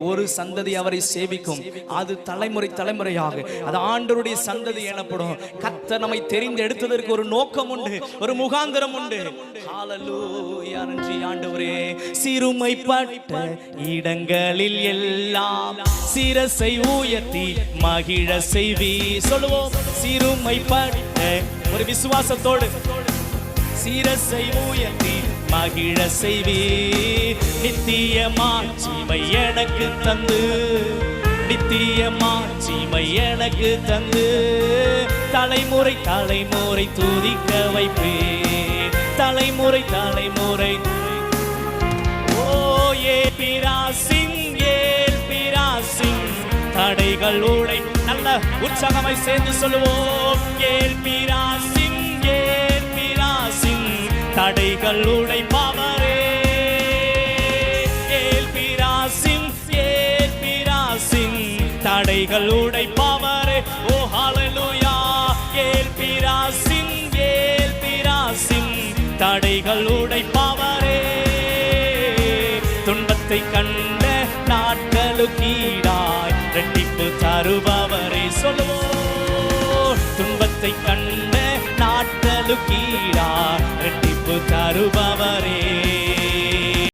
ஒரு சந்ததி அவரை சேவிக்கும். அது தலைமுறை தலைமுறையாக அது ஆண்டவருடைய சந்ததி எனப்படும். கர்த்தர் நம்மை தெரிந்து எடுத்ததற்கு ஒரு நோக்கம் உண்டு, ஒரு முகாந்திரம் உண்டு. ஹல்லேலூயா, நன்றி ஆண்டவரே. சிறுமைப்பட்ட இடங்களில் எல்லாம் சிரசை உயர்த்தி மகிழ செய்வி. சொல்லுவோம், சிறுமைப்பட்ட ஒரு விசுவாசத்தோடு சிரசை உயர்த்தி மகிழ செய்வி. நித்திய மாட்சிமை எனக்கு தந்து, நித்திய மாட்சிமை எனக்கு தந்து, தலைமுறை தலைமுறை துதிக்க வைப்பே. தலைமுறை தலைமுறை ஓ ஏல் பிராசிங், ஏல் பிராசிங், தடைகள் உடை. நல்ல உற்சாகமாய் சேர்ந்து சொல்லுவோம், ஏல் பிராசிங், ஏல் பிராசிங், தடைகள் உடைப்பவரே. ஏல் பிராசிங், ஏல் பிராசிங், தடைகள் உடைப்பவரே. ஓ ஹல்லேலூயா. ஏல் பிராசிங், ஏல் பிராசிங், தடைகள் உடைப்பவரே. துன்பத்தை கண்ட நாட்களுக்கீடாய் இரட்டிப்பு தருபவரே. சொல்லுவோம், துன்பத்தை கண்ட நாட்களுக்கீடாய் இரட்டிப்பு தருபவரே.